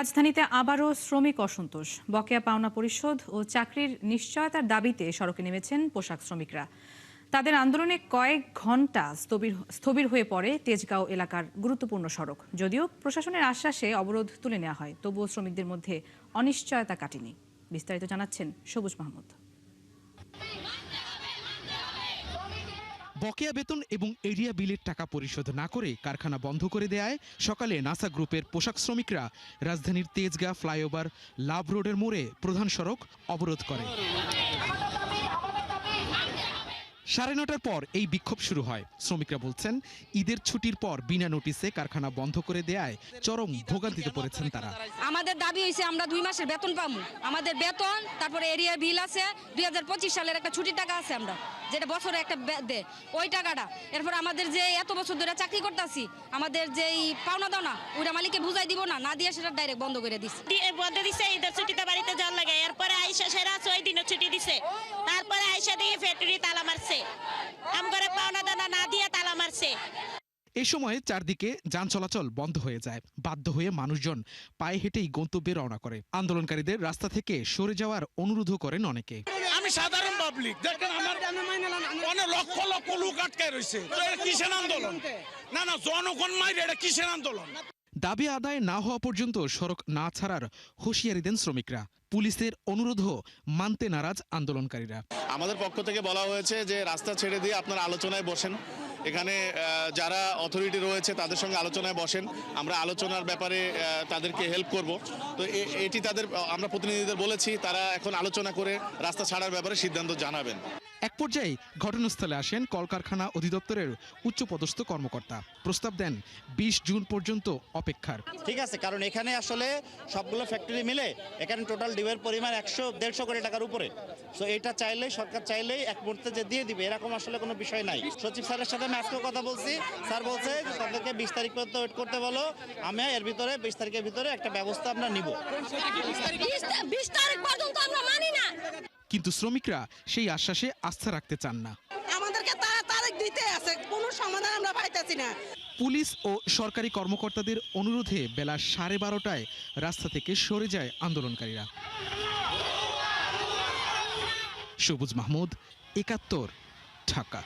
রাজধানীতে আবারও শ্রমিক অসন্তোষ। বকেয়া পাওনা পরিশোধ ও চাকরির নিশ্চয়তার দাবিতে সড়কে নেমেছেন পোশাক শ্রমিকরা। তাদের আন্দোলনে কয়েক ঘণ্টা স্থবির হয়ে পড়ে তেজগাঁও এলাকার গুরুত্বপূর্ণ সড়ক। যদিও প্রশাসনের আশ্বাসে অবরোধ তুলে নেওয়া হয়, তবুও শ্রমিকদের মধ্যে অনিশ্চয়তা কাটেনি। বিস্তারিত জানাচ্ছেন সবুজ মাহমুদ। বকেয়া বেতন এবং এরিয়া বিলের টাকা পরিশোধ না করে কারখানা বন্ধ করে দেয়ায় সকালে নাসা গ্রুপের পোশাক শ্রমিকরা রাজধানীর তেজগাঁ ফ্লাইওভার লাভ রোডের মোড়ে প্রধান সড়ক অবরোধ করে। 9:30টার পর এই বিক্ষোভ শুরু হয়। শ্রমিকরা বলছেন, ঈদের ছুটির পর বিনা নোটিসে কারখানা বন্ধ করে দেয়ায় চরম ভোগান্তিতে পড়েছেন তারা। আমাদের দাবি হয়েছে আমরা 2 মাসের বেতন পাবো। আমাদের বেতন, তারপরে এরিয়া বিল আছে, 2025 সালের একটা ছুটির টাকা আছে আমরা যেটা বছরে একটা দেয় ওই টাকাটা। এরপর আমাদের যে এত বছর ধরে চাকরি করতেছি, আমাদের যে পাওনা দাওনা ওইটা মালিককে বুঝাই দিব না দিয়ে সেটা ডাইরেক্ট বন্ধ করে দিচ্ছে। বন্ধ দিছে, ঈদের ছুটিতে বাড়িতে যাওয়ার লাগে। এরপরে আইসা সেরা 6 দিনের ছুটি দিছে। তারপরে আইসা দিয়ে ফ্যাক্টরি তালা মারছে, আমগরে পাওনা দানা না দিয়ে তালা মারছে। এই সময় চারদিকে যান চলাচল বন্ধ হয়ে যায়। বাধ্য হয়ে মানুষজন পায়ে হেঁটেই গন্তব্যে রওনা করে। আন্দোলনকারীদের রাস্তা থেকে সরে যাওয়ার অনুরোধ করেন অনেকে। আমি সাধারণ পাবলিক, দেখেন আমার অনেক লক্ষ লক্ষ লোক আটকায় রয়েছে। কিসের আন্দোলন? না জনগণ মাইরে, এটা কিসের আন্দোলন? দাবি আদায় না হওয়া পর্যন্ত সড়ক না ছাড়ার হুঁশিয়ারি দেন শ্রমিকরা। পুলিশের অনুরোধও মানতে নারাজ আন্দোলনকারীরা। আমাদের পক্ষ থেকে বলা হয়েছে যে রাস্তা ছেড়ে দিয়ে আপনারা আলোচনায় বসেন। এখানে যারা অথরিটি রয়েছে তাদের সঙ্গে আলোচনায় বসেন, আমরা আলোচনার ব্যাপারে তাদেরকে হেল্প করব। তো এটি তাদের, আমরা প্রতিনিধিদের বলেছি, তারা এখন আলোচনা করে রাস্তা ছাড়ার ব্যাপারে সিদ্ধান্ত জানাবেন। এক পর্যায়ে ঘটনাস্থলে আসেন কলকারখানা অধিদপ্তরের উচ্চপদস্থ কর্মকর্তা। প্রস্তাব দেন 20 জুন পর্যন্ত অপেক্ষার। ঠিক আছে, কারণ এখানে আসলে সবগুলো ফ্যাক্টরি মিলে এখানে টোটাল ডিউয়ের পরিমাণ 100-150 কোটি টাকার উপরে। সো এটা চাইলেই, সরকার চাইলেই এক মুহূর্তে যে দিয়ে দিবে এরকম আসলে কোনো বিষয় নাই। সচিব স্যারের সাথে আমি আজকেও কথা বলছি, স্যার বলছে যে তাদেরকে 20 তারিখ পর্যন্ত ওয়েট করতে বলো। আমি এর ভিতরে 20 তারিখের ভিতরে একটা ব্যবস্থা আমরা নিব। 20 তারিখ পর্যন্ত আমরা মানি না। কিন্তু শ্রমিকরা সেই আশ্বাসে আস্থা রাখতে চান না। আমাদেরকে তারিখ দিতে আছে, কোনো সমাধান আমরা পাইতেছি না। পুলিশ ও সরকারি কর্মকর্তাদের অনুরোধে বেলা 12:30টায় রাস্তা থেকে সরে যায় আন্দোলনকারীরা। সবুজ মাহমুদ, 71, ঢাকা।